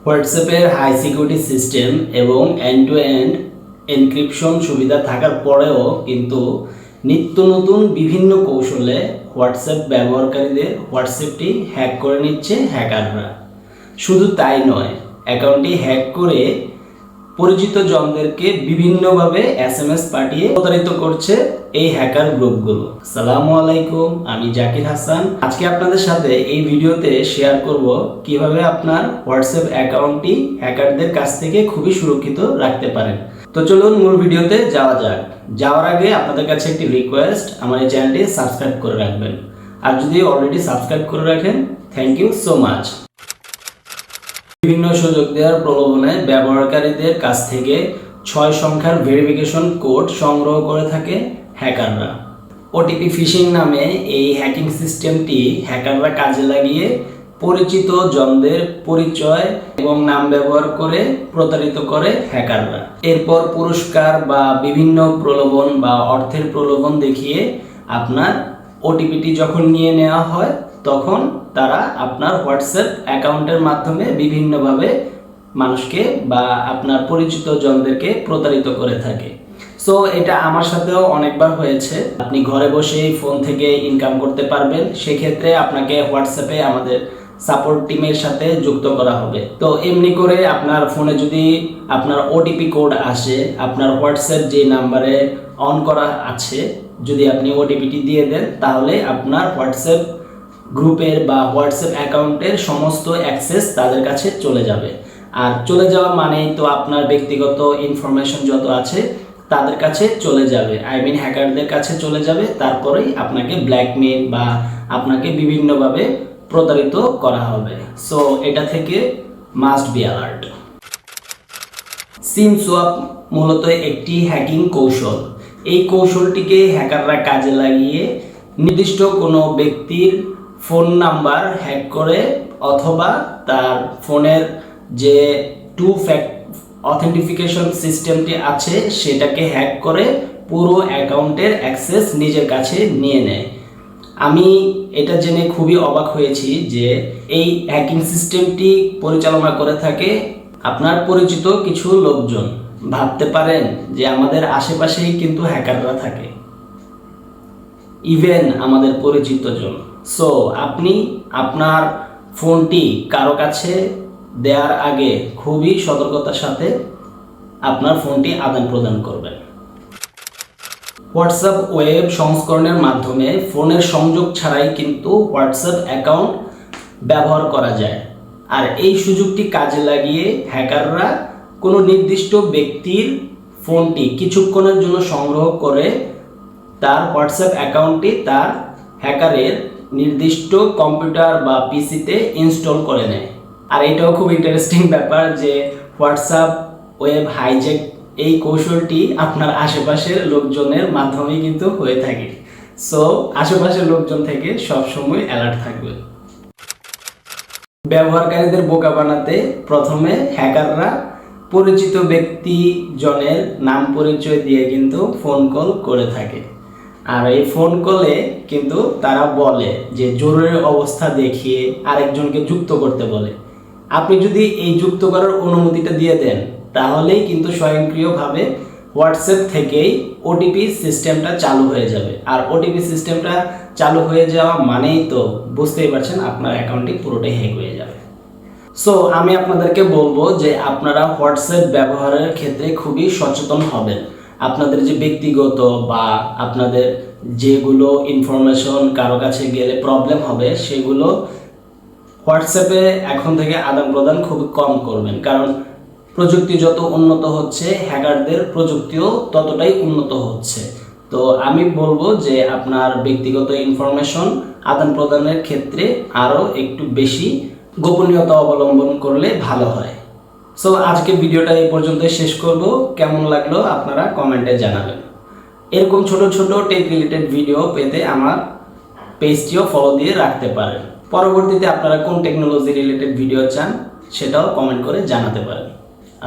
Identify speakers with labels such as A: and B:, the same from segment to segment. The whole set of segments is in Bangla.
A: হোয়াটসঅ্যাপের হাই সিকিউরিটি সিস্টেম এবং এন্ড টু এন্ড এনক্রিপশন সুবিধা থাকার পরেও কিন্তু নিত্য নতুন বিভিন্ন কৌশলে হোয়াটসঅ্যাপ ব্যবহারকারীদের হোয়াটসঅ্যাপটি হ্যাক করে নিচ্ছে হ্যাকাররা। শুধু তাই নয়, অ্যাকাউন্টটি হ্যাক করে পরিচিত জনদেরকে বিভিন্নভাবে SMS পাঠিয়ে প্রতারিত করছে এই হ্যাকার গ্রুপগুলো। আসসালামু আলাইকুম, আমি জাকির হাসান। আজকে আপনাদের সাথে এই ভিডিওতে শেয়ার করব কিভাবে আপনার হোয়াটসঅ্যাপ অ্যাকাউন্টটি হ্যাকারদের কাছ থেকে খুবই সুরক্ষিত রাখতে পারেন। তো চলুন মূল ভিডিওতে যাওয়া যাক। যাওয়ার আগে আপনাদের কাছে একটি রিকোয়েস্ট, আমার এই চ্যানেলটি সাবস্ক্রাইব করে রাখবেন। আর যদি অলরেডি সাবস্ক্রাইব করে রাখেন, থ্যাংক ইউ সো মাচ। বিভিন্ন সুযোগ দেওয়ার প্রলোভনে ব্যবহারকারীদের কাছ থেকে 6 সংখ্যার ভেরিফিকেশন কোড সংগ্রহ করে থাকে হ্যাকাররা। ওটিপি ফিশিং নামে এই হ্যাকিং সিস্টেমটি হ্যাকাররা কাজে লাগিয়ে পরিচিত জনদের পরিচয় এবং নাম ব্যবহার করে প্রতারিত করে হ্যাকাররা। এরপর পুরস্কার বা বিভিন্ন প্রলোভন বা অর্থের প্রলোভন দেখিয়ে আপনার ওটিপিটি যখন নিয়ে নেওয়া হয়, তখন তারা আপনার হোয়াটসঅ্যাপ অ্যাকাউন্টের মাধ্যমে বিভিন্নভাবে মানুষকে বা আপনার পরিচিত জনদেরকে প্রতারিত করে থাকে। সো এটা আমার সাথেও অনেকবার হয়েছে। আপনি ঘরে বসেই ফোন থেকে ইনকাম করতে পারবেন। সেক্ষেত্রে আপনাকে হোয়াটসঅ্যাপে আমাদের সাপোর্ট টিমের সাথে যুক্ত করা হবে। তো এমনি করে আপনার ফোনে যদি আপনার ওটিপি কোড আসে, আপনার হোয়াটসঅ্যাপ যে নাম্বারে অন করা আছে, যদি আপনি ওটিপিটি দিয়ে দেন, তাহলে আপনার হোয়াটসঅ্যাপ গ্রুপের বা হোয়াটসঅ্যাপ অ্যাকাউন্টের সমস্ত অ্যাক্সেস তাদের কাছে চলে যাবে। আর চলে যাওয়া মানেই তো আপনার ব্যক্তিগত ইনফরমেশন যত আছে তাদের কাছে চলে যাবে, হ্যাকারদের কাছে চলে যাবে। তারপরেই আপনাকে ব্ল্যাকমেইল বা আপনাকে বিভিন্নভাবে প্রতারিত করা হবে। সো এটা থেকে must be alert. SIM swap মূলত একটি হ্যাকিং কৌশল। এই কৌশলটিকে হ্যাকাররা কাজে লাগিয়ে নির্দিষ্ট কোনো ব্যক্তির ফোন নাম্বার হ্যাক করে অথবা তার ফোনের যে টু ফ্যাক্টর অথেন্টিফিকেশন সিস্টেমটি আছে সেটাকে হ্যাক করে পুরো অ্যাকাউন্টের অ্যাক্সেস নিজের কাছে নিয়ে নেয়। আমি এটা জেনে খুবই অবাক হয়েছি যে এই হ্যাকিং সিস্টেমটি পরিচালনা করে থাকে আপনার পরিচিত কিছু লোকজন। ভাবতে পারেন যে আমাদের আশেপাশেই কিন্তু হ্যাকাররা থাকে, ইভেন আমাদের পরিচিত জন। সো আপনি আপনার ফোনটি কারো কাছে দেওয়ার আগে খুবই সতর্কতার সাথে আপনার ফোনটি আদান প্রদান করবেন। হোয়াটসঅ্যাপ ওয়েব সংস্করণের মাধ্যমে ফোনের সংযোগ ছাড়াই কিন্তু হোয়াটসঅ্যাপ অ্যাকাউন্ট ব্যবহার করা যায়। আর এই সুযোগটি কাজে লাগিয়ে হ্যাকাররা কোনো নির্দিষ্ট ব্যক্তির ফোনটি কিছুক্ষণের জন্য সংগ্রহ করে তার হোয়াটসঅ্যাপ অ্যাকাউন্টটি তার হ্যাকারের নির্দিষ্ট কম্পিউটার বা পিসিতে ইনস্টল করে নেয়। আর এটাও খুব ইন্টারেস্টিং ব্যাপার যে হোয়াটসঅ্যাপ ওয়েব হাইজ্যাক এই কৌশলটি আপনার আশেপাশের লোকজনের মাধ্যমেই কিন্তু হয়ে থাকে। সো আশেপাশের লোকজন থেকে সবসময় অ্যালার্ট থাকবে। ব্যবহারকারীদের বোকা বানাতে প্রথমে হ্যাকাররা পরিচিত ব্যক্তি জনের নাম পরিচয় দিয়ে কিন্তু ফোন কল করে থাকে। আর এই ফোন কলে কিন্তু তারা বলে যে জরুরি অবস্থা দেখিয়ে আরেকজনকে যুক্ত করতে বলে। আপনি যদি এই যুক্ত করার অনুমতিটা দিয়ে দেন, তাহলেই কিন্তু স্বয়ংক্রিয়ভাবে হোয়াটসঅ্যাপ থেকেই ওটিপি সিস্টেমটা চালু হয়ে যাবে। আর ওটিপি সিস্টেমটা চালু হয়ে যাওয়া মানেই তো বুঝতেই পারছেন আপনার অ্যাকাউন্টটি পুরোটাই হ্যাক হয়ে যাবে। সো আমি আপনাদেরকে বলবো যে আপনারা হোয়াটসঅ্যাপ ব্যবহারের ক্ষেত্রে খুবই সচেতন হবেন। আপনাদের যে ব্যক্তিগত বা আপনাদের যেগুলো ইনফরমেশন কারো কাছে গেলে প্রবলেম হবে, সেগুলো হোয়াটসঅ্যাপে এখন থেকে আদান প্রদান খুব কম করবেন। কারণ প্রযুক্তি যত উন্নত হচ্ছে, হ্যাকারদের প্রযুক্তিও ততটাই উন্নত হচ্ছে। তো আমি বলবো যে আপনার ব্যক্তিগত ইনফরমেশন আদান প্রদানের ক্ষেত্রে আরও একটু বেশি গোপনীয়তা অবলম্বন করলে ভালো হয়। সো আজকে ভিডিওটা এই পর্যন্ত শেষ করব। কেমন লাগলো আপনারা কমেন্টে জানাবেন। এরকম ছোট ছোট টেক রিলেটেড ভিডিও পেতে আমার পেজটিও ফলো দিয়ে রাখতে পারেন। পরবর্তীতে আপনারা কোন টেকনোলজি রিলেটেড ভিডিও চান সেটাও কমেন্ট করে জানাতে পারেন।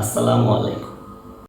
A: আসসালামু আলাইকুম।